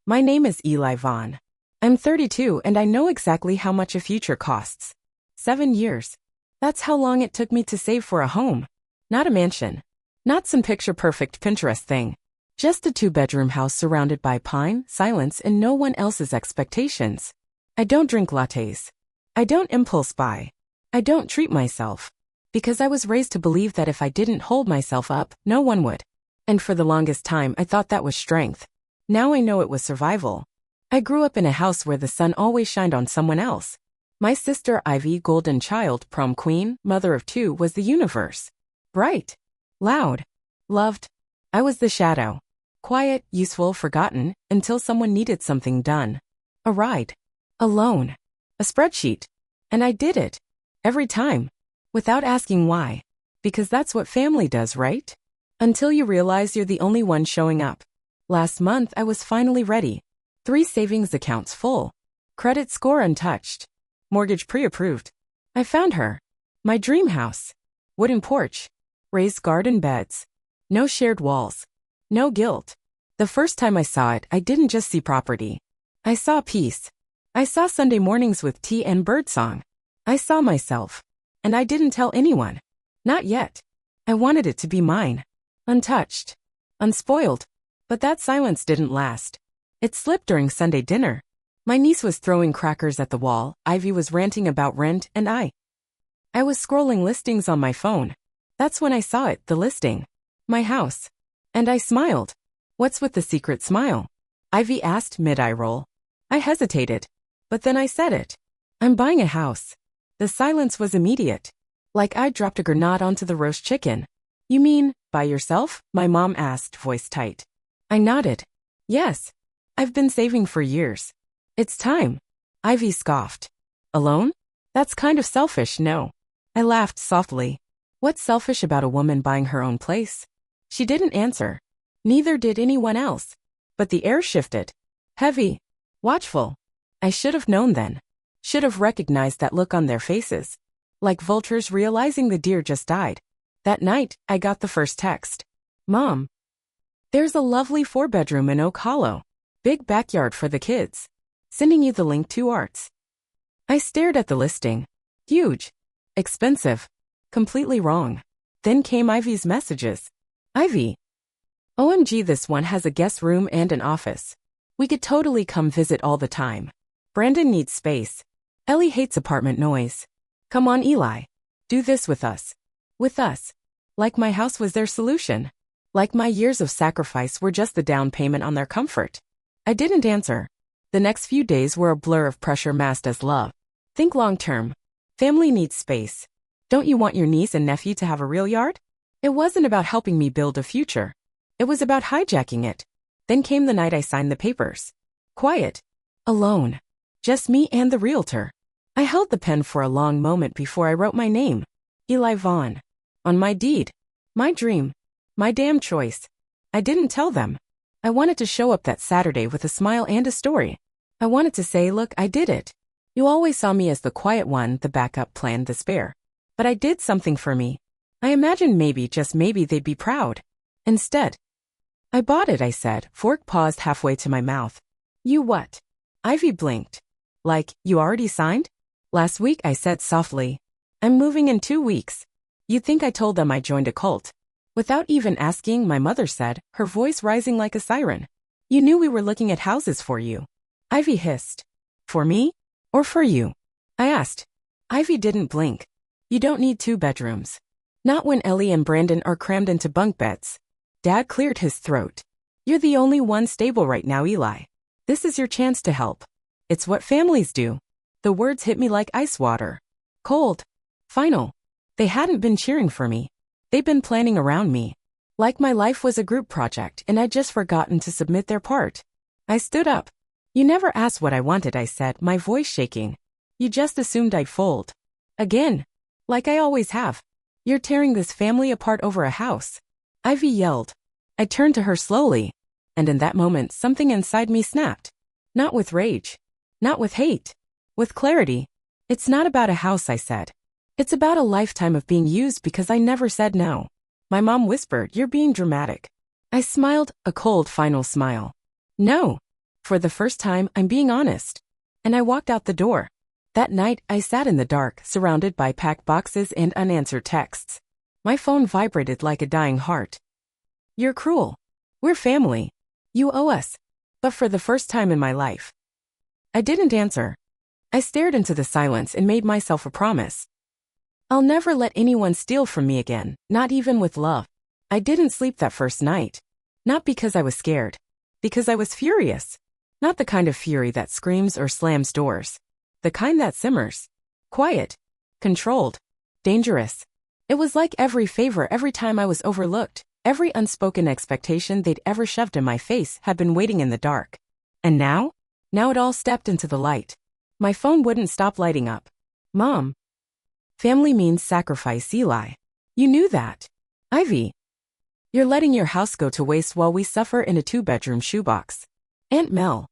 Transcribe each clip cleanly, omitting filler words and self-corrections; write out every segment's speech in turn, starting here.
My name is Eli Vaughn. I'm 32 and I know exactly how much a future costs. 7 years. That's how long it took me to save for a home. Not a mansion. Not some picture-perfect Pinterest thing. Just a 2-bedroom house surrounded by pine, silence, and no one else's expectations. I don't drink lattes. I don't impulse buy. I don't treat myself. Because I was raised to believe that if I didn't hold myself up, no one would. And for the longest time I thought that was strength. Now I know it was survival. I grew up in a house where the sun always shined on someone else. My sister Ivy, golden child, prom queen, mother of 2, was the universe. Bright. Loud. Loved. I was the shadow. Quiet, useful, forgotten, until someone needed something done. A ride. A loan. A spreadsheet. And I did it. Every time. Without asking why. Because that's what family does, right? Until you realize you're the only one showing up. Last month I was finally ready. 3 savings accounts full. Credit score untouched. Mortgage pre-approved. I found her. My dream house. Wooden porch. Raised garden beds. No shared walls. No guilt. The first time I saw it, I didn't just see property. I saw peace. I saw Sunday mornings with tea and birdsong. I saw myself. And I didn't tell anyone. Not yet. I wanted it to be mine. Untouched. Unspoiled. But that silence didn't last. It slipped during Sunday dinner. My niece was throwing crackers at the wall, Ivy was ranting about rent, and I was scrolling listings on my phone. That's when I saw it, the listing. My house. And I smiled. What's with the secret smile? Ivy asked mid-eye roll. I hesitated. But then I said it. I'm buying a house. The silence was immediate. Like I dropped a grenade onto the roast chicken. You mean, by yourself? My mom asked, voice tight. I nodded. Yes. I've been saving for years. It's time. Ivy scoffed. Alone? That's kind of selfish, no. I laughed softly. What's selfish about a woman buying her own place? She didn't answer. Neither did anyone else. But the air shifted. Heavy. Watchful. I should have known then. Should have recognized that look on their faces. Like vultures realizing the deer just died. That night, I got the first text. Mom. There's a lovely 4-bedroom in Oak Hollow. Big backyard for the kids. Sending you the link to Arts. I stared at the listing. Huge. Expensive. Completely wrong. Then came Ivy's messages. Ivy. OMG, this one has a guest room and an office. We could totally come visit all the time. Brandon needs space. Ellie hates apartment noise. Come on, Eli. Do this with us. With us. Like my house was their solution. Like my years of sacrifice were just the down payment on their comfort. I didn't answer. The next few days were a blur of pressure masked as love. Think long term. Family needs space. Don't you want your niece and nephew to have a real yard? It wasn't about helping me build a future. It was about hijacking it. Then came the night I signed the papers. Quiet. Alone. Just me and the realtor. I held the pen for a long moment before I wrote my name. Eli Vaughn. On my deed. My dream. My damn choice. I didn't tell them. I wanted to show up that Saturday with a smile and a story. I wanted to say, look, I did it. You always saw me as the quiet one, the backup plan, the spare. But I did something for me. I imagined maybe, just maybe, they'd be proud. Instead. I bought it, I said, fork paused halfway to my mouth. You what? Ivy blinked. Like, you already signed? Last week, I said softly. I'm moving in 2 weeks. You'd think I told them I joined a cult. Without even asking, my mother said, her voice rising like a siren. You knew we were looking at houses for you. Ivy hissed. For me? Or for you? I asked. Ivy didn't blink. You don't need 2 bedrooms. Not when Ellie and Brandon are crammed into bunk beds. Dad cleared his throat. You're the only one stable right now, Eli. This is your chance to help. It's what families do. The words hit me like ice water. Cold. Final. They hadn't been cheering for me. They'd been planning around me. Like my life was a group project and I'd just forgotten to submit their part. I stood up. You never asked what I wanted, I said, my voice shaking. You just assumed I'd fold. Again. Like I always have. You're tearing this family apart over a house. Ivy yelled. I turned to her slowly. And in that moment, something inside me snapped. Not with rage. Not with hate. With clarity. It's not about a house, I said. It's about a lifetime of being used because I never said no. My mom whispered, you're being dramatic. I smiled, a cold final smile. No. For the first time, I'm being honest. And I walked out the door. That night, I sat in the dark, surrounded by packed boxes and unanswered texts. My phone vibrated like a dying heart. You're cruel. We're family. You owe us. But for the first time in my life, I didn't answer. I stared into the silence and made myself a promise. I'll never let anyone steal from me again, not even with love. I didn't sleep that first night. Not because I was scared. Because I was furious. Not the kind of fury that screams or slams doors. The kind that simmers. Quiet. Controlled. Dangerous. It was like every favor every time I was overlooked. Every unspoken expectation they'd ever shoved in my face had been waiting in the dark. And now? Now it all stepped into the light. My phone wouldn't stop lighting up. Mom. Family means sacrifice, Eli. You knew that. Ivy. You're letting your house go to waste while we suffer in a 2-bedroom shoebox. Aunt Mel.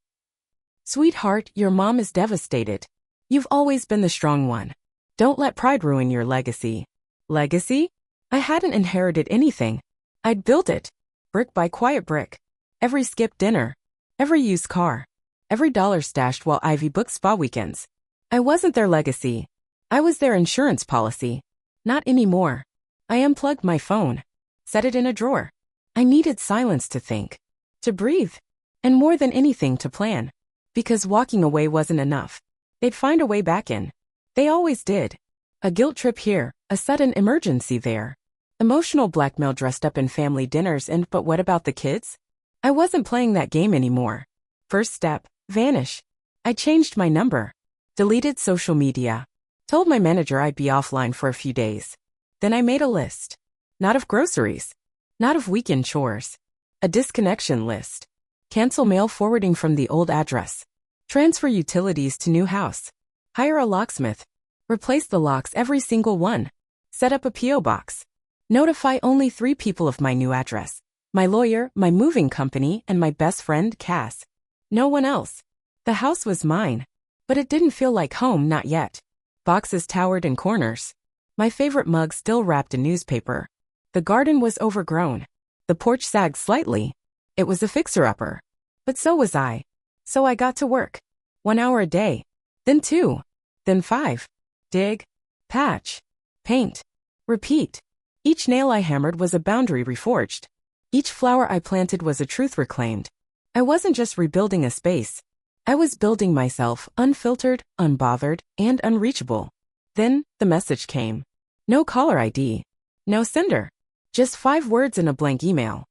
Sweetheart, your mom is devastated. You've always been the strong one. Don't let pride ruin your legacy. Legacy? I hadn't inherited anything. I'd built it. Brick by quiet brick. Every skipped dinner. Every used car. Every dollar stashed while Ivy booked spa weekends. I wasn't their legacy. I was their insurance policy. Not anymore. I unplugged my phone. Set it in a drawer. I needed silence to think. To breathe. And more than anything to plan. Because walking away wasn't enough. They'd find a way back in. They always did. A guilt trip here, a sudden emergency there. Emotional blackmail dressed up in family dinners but what about the kids? I wasn't playing that game anymore. First step, vanish. I changed my number. Deleted social media. Told my manager I'd be offline for a few days. Then I made a list. Not of groceries. Not of weekend chores. A disconnection list. Cancel mail forwarding from the old address. Transfer utilities to new house. Hire a locksmith. Replace the locks every single one. Set up a P.O. box. Notify only 3 people of my new address. My lawyer, my moving company, and my best friend, Cass. No one else. The house was mine. But it didn't feel like home, not yet. Boxes towered in corners. My favorite mug still wrapped in newspaper. The garden was overgrown. The porch sagged slightly. It was a fixer-upper. But so was I. So I got to work. 1 hour a day. Then 2. Then 5. Dig. Patch. Paint. Repeat. Each nail I hammered was a boundary reforged. Each flower I planted was a truth reclaimed. I wasn't just rebuilding a space. I was building myself, unfiltered, unbothered, and unreachable. Then, the message came. No caller ID. No sender. Just 5 words in a blank email.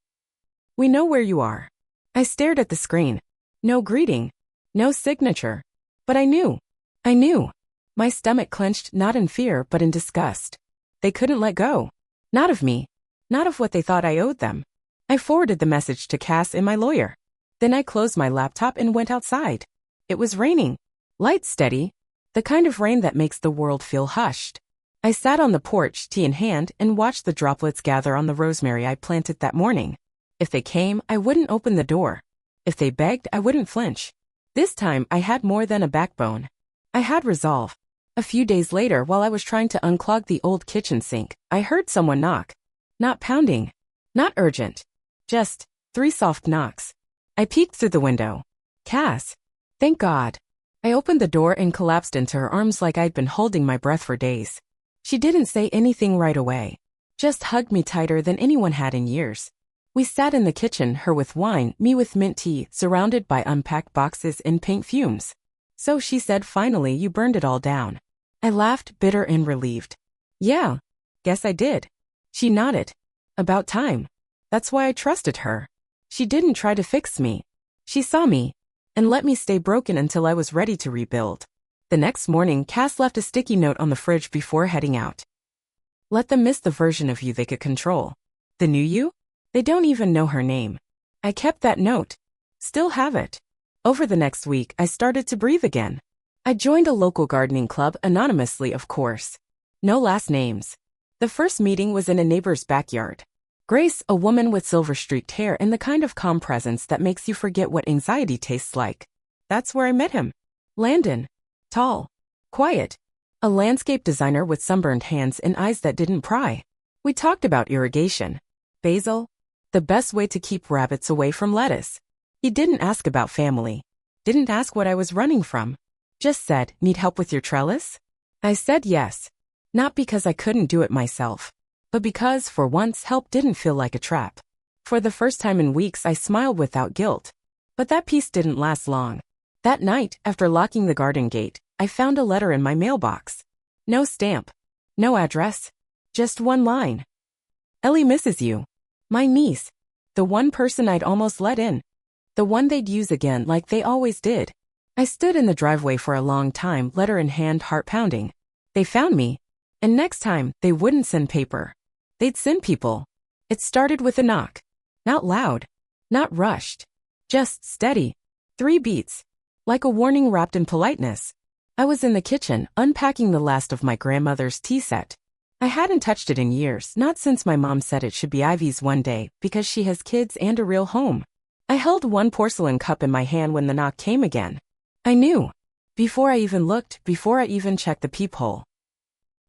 We know where you are. I stared at the screen. No greeting. No signature. But I knew. I knew. My stomach clenched not in fear but in disgust. They couldn't let go. Not of me. Not of what they thought I owed them. I forwarded the message to Cass and my lawyer. Then I closed my laptop and went outside. It was raining. Light steady. The kind of rain that makes the world feel hushed. I sat on the porch, tea in hand, and watched the droplets gather on the rosemary I planted that morning. If they came, I wouldn't open the door. If they begged, I wouldn't flinch. This time, I had more than a backbone. I had resolve. A few days later, while I was trying to unclog the old kitchen sink, I heard someone knock. Not pounding. Not urgent. Just 3 soft knocks. I peeked through the window. Cass. Thank God. I opened the door and collapsed into her arms like I'd been holding my breath for days. She didn't say anything right away. Just hugged me tighter than anyone had in years. We sat in the kitchen, her with wine, me with mint tea, surrounded by unpacked boxes and paint fumes. So she said, finally, you burned it all down. I laughed, bitter and relieved. Yeah, guess I did. She nodded. About time. That's why I trusted her. She didn't try to fix me. She saw me and let me stay broken until I was ready to rebuild. The next morning, Cass left a sticky note on the fridge before heading out. Let them miss the version of you they could control. The new you? They don't even know her name. I kept that note. Still have it. Over the next week, I started to breathe again. I joined a local gardening club, anonymously of course. No last names. The first meeting was in a neighbor's backyard. Grace, a woman with silver-streaked hair and the kind of calm presence that makes you forget what anxiety tastes like. That's where I met him. Landon. Tall. Quiet. A landscape designer with sunburned hands and eyes that didn't pry. We talked about irrigation. Basil. The best way to keep rabbits away from lettuce. He didn't ask about family. Didn't ask what I was running from. Just said, need help with your trellis? I said yes. Not because I couldn't do it myself, but because, for once, help didn't feel like a trap. For the first time in weeks, I smiled without guilt. But that peace didn't last long. That night, after locking the garden gate, I found a letter in my mailbox. No stamp. No address. Just one line. Ellie misses you. My niece. The one person I'd almost let in. The one they'd use again like they always did. I stood in the driveway for a long time, letter in hand, heart pounding. They found me. And next time, they wouldn't send paper. They'd send people. It started with a knock. Not loud. Not rushed. Just steady. 3 beats. Like a warning wrapped in politeness. I was in the kitchen, unpacking the last of my grandmother's tea set. I hadn't touched it in years, not since my mom said it should be Ivy's one day, because she has kids and a real home. I held one porcelain cup in my hand when the knock came again. I knew. Before I even looked, before I even checked the peephole.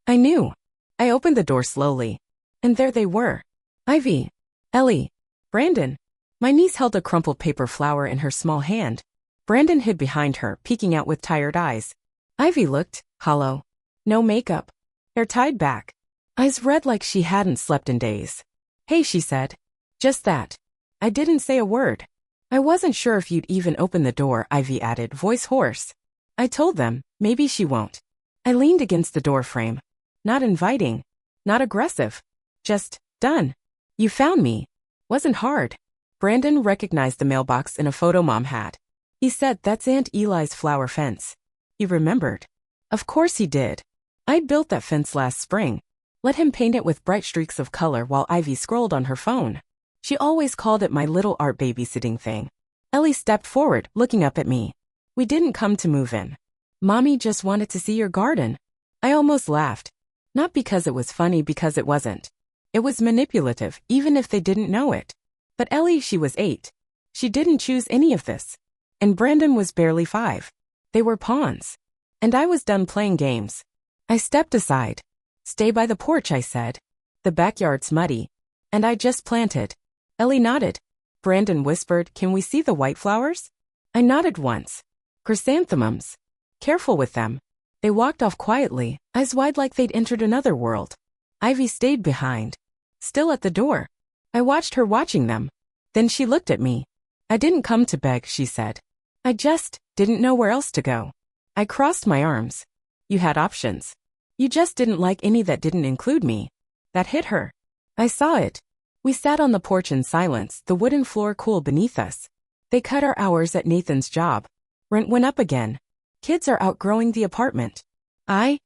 I knew. I opened the door slowly. And there they were. Ivy. Ellie. Brandon. My niece held a crumpled paper flower in her small hand. Brandon hid behind her, peeking out with tired eyes. Ivy looked hollow. No makeup. Hair tied back. Eyes red like she hadn't slept in days. Hey, she said. Just that. I didn't say a word. I wasn't sure if you'd even open the door, Ivy added, voice hoarse. I told them, maybe she won't. I leaned against the door frame. Not inviting. Not aggressive. Just, done. You found me. Wasn't hard. Brandon recognized the mailbox in a photo Mom had. He said, that's Aunt Eli's flower fence. He remembered. Of course he did. I'd built that fence last spring. Let him paint it with bright streaks of color while Ivy scrolled on her phone. She always called it my little art babysitting thing. Ellie stepped forward, looking up at me. We didn't come to move in. Mommy just wanted to see your garden. I almost laughed. Not because it was funny, because it wasn't. It was manipulative, even if they didn't know it. But Ellie, she was 8. She didn't choose any of this. And Brandon was barely 5. They were pawns. And I was done playing games. I stepped aside. Stay by the porch, I said. The backyard's muddy. And I just planted. Ellie nodded. Brandon whispered, can we see the white flowers? I nodded once. Chrysanthemums. Careful with them. They walked off quietly, eyes wide like they'd entered another world. Ivy stayed behind. Still at the door. I watched her watching them. Then she looked at me. I didn't come to beg, she said. I just didn't know where else to go. I crossed my arms. You had options. You just didn't like any that didn't include me. That hit her. I saw it. We sat on the porch in silence, the wooden floor cool beneath us. They cut our hours at Nathan's job. Rent went up again. Kids are outgrowing the apartment. I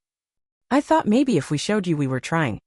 thought maybe if we showed you we were trying.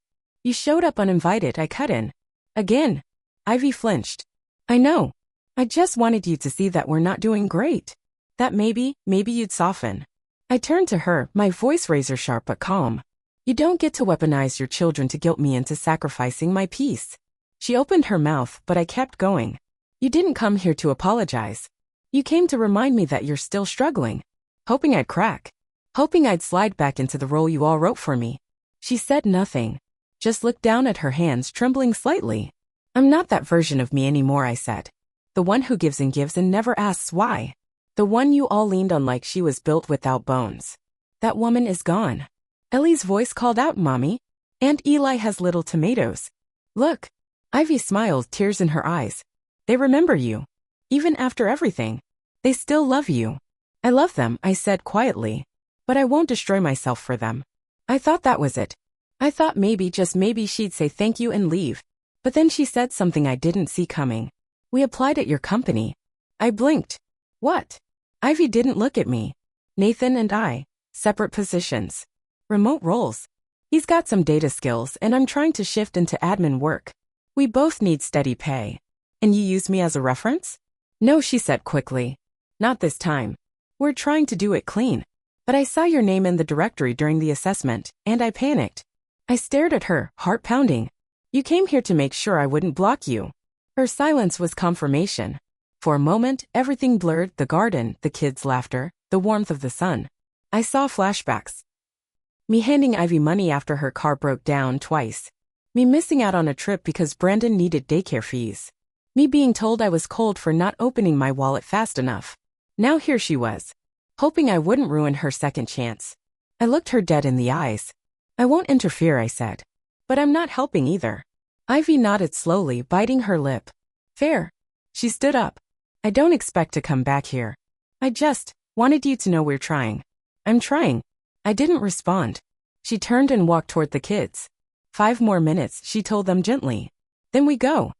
You showed up uninvited, I cut in. Again. Ivy flinched. I know. I just wanted you to see that we're not doing great. That maybe you'd soften. I turned to her, my voice razor sharp but calm. You don't get to weaponize your children to guilt me into sacrificing my peace. She opened her mouth, but I kept going. You didn't come here to apologize. You came to remind me that you're still struggling. Hoping I'd crack. Hoping I'd slide back into the role you all wrote for me. She said nothing. Just looked down at her hands, trembling slightly. I'm not that version of me anymore, I said. The one who gives and never asks why. The one you all leaned on like she was built without bones. That woman is gone. Ellie's voice called out, Mommy. Aunt Eli has little tomatoes. Look. Ivy smiled, tears in her eyes. They remember you. Even after everything. They still love you. I love them, I said quietly. But I won't destroy myself for them. I thought that was it. I thought maybe, just maybe, she'd say thank you and leave. But then she said something I didn't see coming. We applied at your company. I blinked. What? Ivy didn't look at me. Nathan and I. Separate positions. Remote roles. He's got some data skills and I'm trying to shift into admin work. We both need steady pay. And you use me as a reference? No, she said quickly. Not this time. We're trying to do it clean. But I saw your name in the directory during the assessment, and I panicked. I stared at her, heart pounding. You came here to make sure I wouldn't block you. Her silence was confirmation. For a moment, everything blurred, the garden, the kids' laughter, the warmth of the sun. I saw flashbacks. Me handing Ivy money after her car broke down twice. Me missing out on a trip because Brandon needed daycare fees. Me being told I was cold for not opening my wallet fast enough. Now here she was, hoping I wouldn't ruin her second chance. I looked her dead in the eyes. I won't interfere, I said. But I'm not helping either. Ivy nodded slowly, biting her lip. Fair. She stood up. I don't expect to come back here. I just wanted you to know we're trying. I'm trying. I didn't respond. She turned and walked toward the kids. 5 more minutes, she told them gently. Then we go.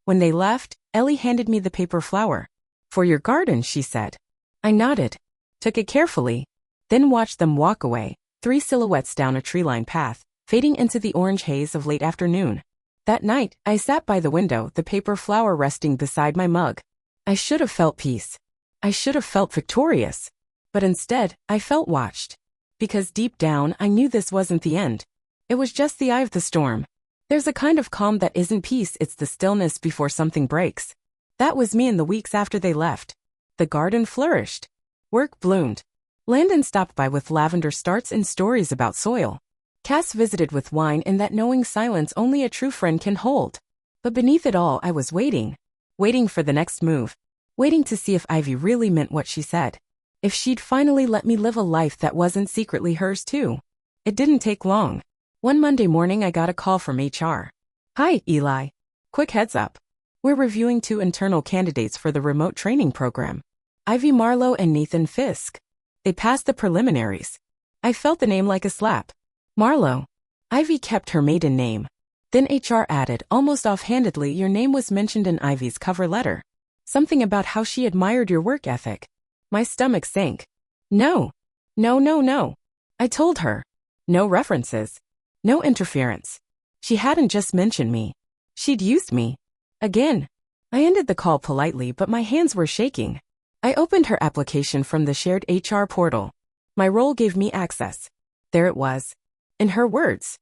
When they left, Ellie handed me the paper flower. For your garden, she said. I nodded, took it carefully, then watched them walk away, 3 silhouettes down a tree-lined path, fading into the orange haze of late afternoon. That night, I sat by the window, the paper flower resting beside my mug. I should have felt peace. I should have felt victorious. But instead, I felt watched. Because deep down, I knew this wasn't the end. It was just the eye of the storm. There's a kind of calm that isn't peace, it's the stillness before something breaks. That was me in the weeks after they left. The garden flourished. Work bloomed. Landon stopped by with lavender starts and stories about soil. Cass visited with wine in that knowing silence only a true friend can hold. But beneath it all, I was waiting. Waiting for the next move. Waiting to see if Ivy really meant what she said. If she'd finally let me live a life that wasn't secretly hers too. It didn't take long. One Monday morning I got a call from HR. Hi, Eli. Quick heads up. We're reviewing 2 internal candidates for the remote training program. Ivy Marlowe and Nathan Fisk. They passed the preliminaries. I felt the name like a slap. Marlowe. Ivy kept her maiden name. Then HR added, almost offhandedly, your name was mentioned in Ivy's cover letter. Something about how she admired your work ethic. My stomach sank. No. No. I told her. No references. No interference. She hadn't just mentioned me. She'd used me. Again. I ended the call politely, but my hands were shaking. I opened her application from the shared HR portal. My role gave me access. There it was. In her words.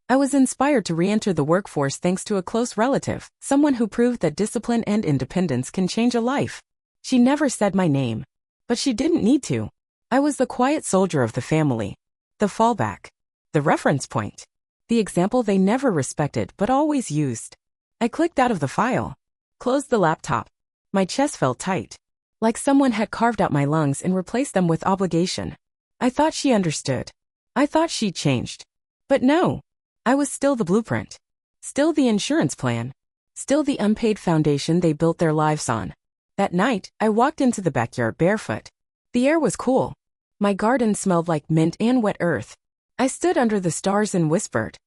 I was inspired to re-enter the workforce thanks to a close relative, someone who proved that discipline and independence can change a life. She never said my name. But she didn't need to. I was the quiet soldier of the family. The fallback. The reference point. The example they never respected but always used. I clicked out of the file. Closed the laptop. My chest felt tight. Like someone had carved out my lungs and replaced them with obligation. I thought she understood. I thought she'd changed. But no. I was still the blueprint. Still the insurance plan. Still the unpaid foundation they built their lives on. That night, I walked into the backyard barefoot. The air was cool. My garden smelled like mint and wet earth. I stood under the stars and whispered.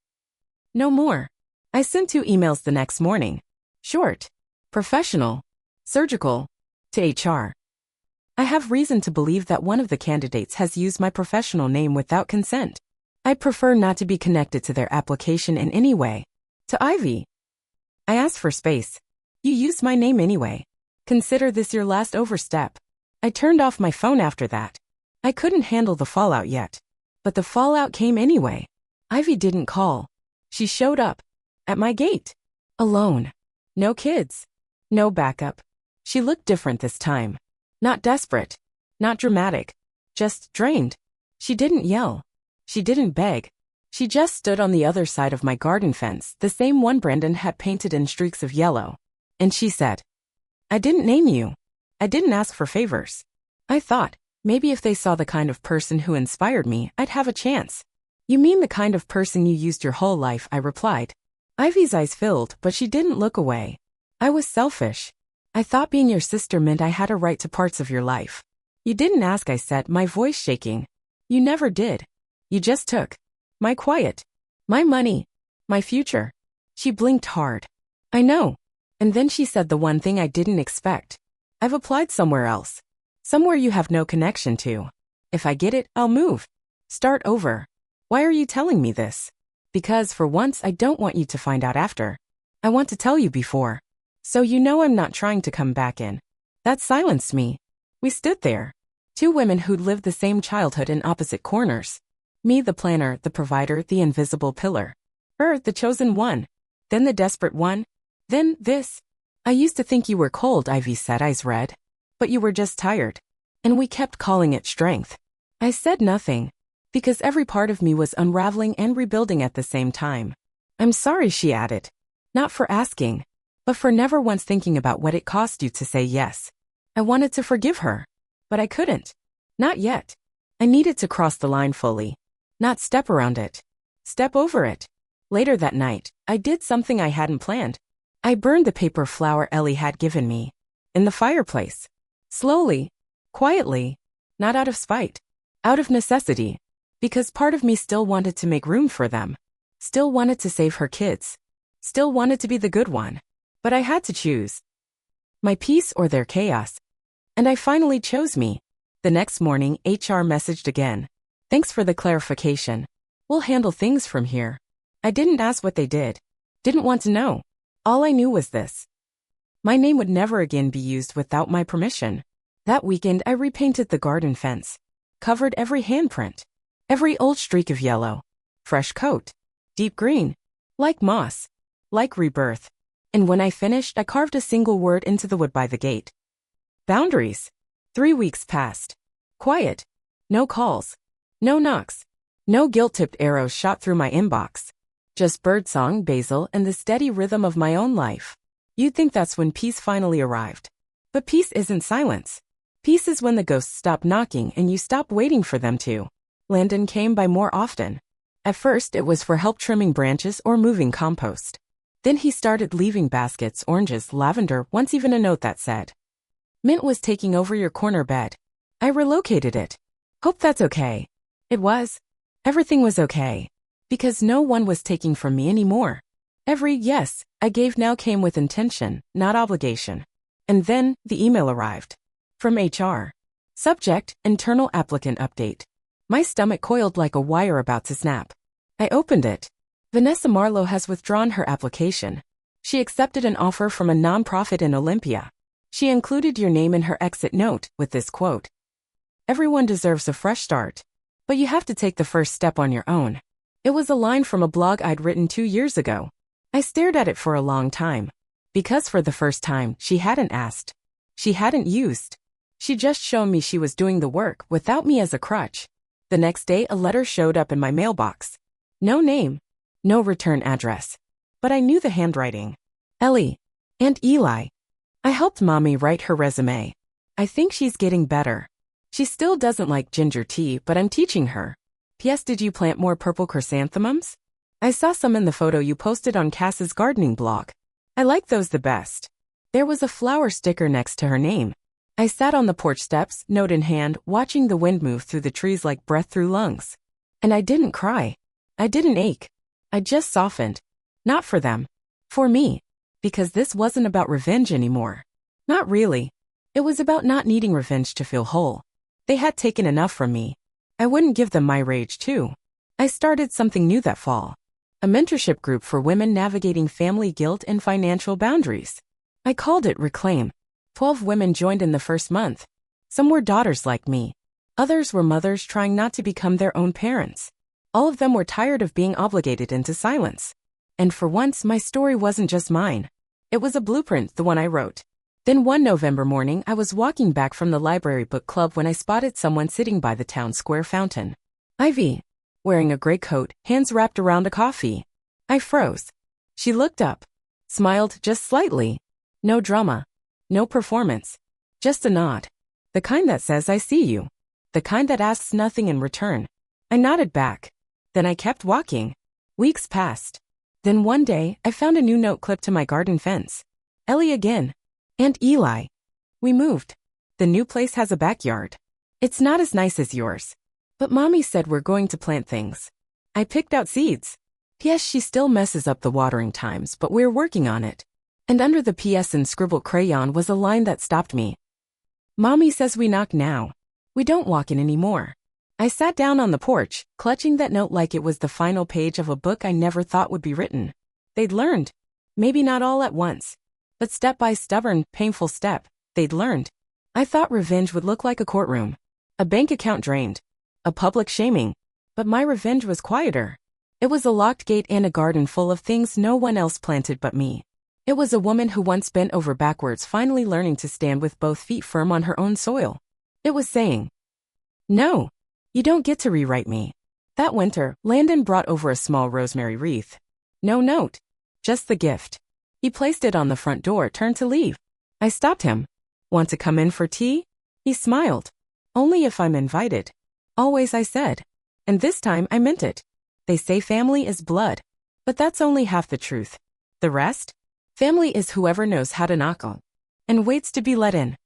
No more. I sent 2 emails the next morning. Short. Professional. Surgical. To HR. I have reason to believe that one of the candidates has used my professional name without consent. I'd prefer not to be connected to their application in any way. To Ivy. I asked for space. You used my name anyway. Consider this your last overstep. I turned off my phone after that. I couldn't handle the fallout yet. But the fallout came anyway. Ivy didn't call. She showed up. At my gate. Alone. No kids. No backup. She looked different this time. Not desperate. Not dramatic. Just drained. She didn't yell. She didn't beg. She just stood on the other side of my garden fence, the same one Brandon had painted in streaks of yellow. And she said, I didn't name you. I didn't ask for favors. I thought, maybe if they saw the kind of person who inspired me, I'd have a chance. You mean the kind of person you used your whole life, I replied. Ivy's eyes filled, but she didn't look away. I was selfish. I thought being your sister meant I had a right to parts of your life. You didn't ask, I said, my voice shaking. You never did. You just took. My quiet. My money. My future. She blinked hard. I know. And then she said the one thing I didn't expect. I've applied somewhere else. Somewhere you have no connection to. If I get it, I'll move. Start over. Why are you telling me this? Because for once I don't want you to find out after. I want to tell you before. So you know I'm not trying to come back in. That silenced me. We stood there. 2 women who'd lived the same childhood in opposite corners. Me the planner, the provider, the invisible pillar. Her, the chosen one. Then the desperate one. Then this. I used to think you were cold, Ivy said, eyes red. But you were just tired. And we kept calling it strength. I said nothing. Because every part of me was unraveling and rebuilding at the same time. I'm sorry, she added. Not for asking. But for never once thinking about what it cost you to say yes. I wanted to forgive her. But I couldn't. Not yet. I needed to cross the line fully. Not step around it. Step over it. Later that night, I did something I hadn't planned. I burned the paper flower Ellie had given me. In the fireplace. Slowly. Quietly. Not out of spite. Out of necessity. Because part of me still wanted to make room for them. Still wanted to save her kids. Still wanted to be the good one. But I had to choose. My peace or their chaos. And I finally chose me. The next morning, HR messaged again. Thanks for the clarification. We'll handle things from here. I didn't ask what they did. Didn't want to know. All I knew was this. My name would never again be used without my permission. That weekend, I repainted the garden fence. Covered every handprint. Every old streak of yellow. Fresh coat. Deep green. Like moss. Like rebirth. And when I finished, I carved a single word into the wood by the gate. Boundaries. 3 weeks passed. Quiet. No calls. No knocks. No guilt-tipped arrows shot through my inbox. Just birdsong, basil, and the steady rhythm of my own life. You'd think that's when peace finally arrived. But peace isn't silence. Peace is when the ghosts stop knocking and you stop waiting for them to. Landon came by more often. At first, it was for help trimming branches or moving compost. Then he started leaving baskets, oranges, lavender, once even a note that said, "Mint was taking over your corner bed. I relocated it. Hope that's okay." It was. Everything was okay. Because no one was taking from me anymore. Every yes I gave now came with intention, not obligation. And then the email arrived. From HR. Subject, internal applicant update. My stomach coiled like a wire about to snap. I opened it. Vanessa Marlowe has withdrawn her application. She accepted an offer from a nonprofit in Olympia. She included your name in her exit note with this quote. Everyone deserves a fresh start. But you have to take the first step on your own. It was a line from a blog I'd written 2 years ago. I stared at it for a long time. Because for the first time, she hadn't asked. She hadn't used. She just shown me she was doing the work without me as a crutch. The next day, a letter showed up in my mailbox. No name. No return address. But I knew the handwriting. Ellie. Aunt Eli. I helped Mommy write her resume. I think she's getting better. She still doesn't like ginger tea, but I'm teaching her. P.S. Did you plant more purple chrysanthemums? I saw some in the photo you posted on Cass's gardening blog. I like those the best. There was a flower sticker next to her name. I sat on the porch steps, note in hand, watching the wind move through the trees like breath through lungs. And I didn't cry. I didn't ache. I just softened. Not for them. For me. Because this wasn't about revenge anymore. Not really. It was about not needing revenge to feel whole. They had taken enough from me. I wouldn't give them my rage too. I started something new that fall. A mentorship group for women navigating family guilt and financial boundaries. I called it Reclaim. 12 women joined in the first month. Some were daughters like me. Others were mothers trying not to become their own parents. All of them were tired of being obligated into silence. And for once, my story wasn't just mine. It was a blueprint, the one I wrote. Then one November morning, I was walking back from the library book club when I spotted someone sitting by the town square fountain. Ivy. Wearing a gray coat, hands wrapped around a coffee. I froze. She looked up. Smiled just slightly. No drama. No performance. Just a nod. The kind that says, I see you. The kind that asks nothing in return. I nodded back. Then I kept walking. Weeks passed. Then one day, I found a new note clipped to my garden fence. Ellie again. Aunt Eli. We moved. The new place has a backyard. It's not as nice as yours. But Mommy said we're going to plant things. I picked out seeds. P.S. She still messes up the watering times, but we're working on it. And under the P.S. in scribbled crayon was a line that stopped me. Mommy says we knock now. We don't walk in anymore. I sat down on the porch, clutching that note like it was the final page of a book I never thought would be written. They'd learned. Maybe not all at once. But step by stubborn, painful step, they'd learned. I thought revenge would look like a courtroom. A bank account drained. A public shaming. But my revenge was quieter. It was a locked gate and a garden full of things no one else planted but me. It was a woman who once bent over backwards finally learning to stand with both feet firm on her own soil. It was saying, no, you don't get to rewrite me. That winter, Landon brought over a small rosemary wreath. No note. Just the gift. He placed it on the front door, turned to leave. I stopped him. Want to come in for tea? He smiled. Only if I'm invited. Always, I said. And this time I meant it. They say family is blood. But that's only half the truth. The rest? Family is whoever knows how to knock on and waits to be let in.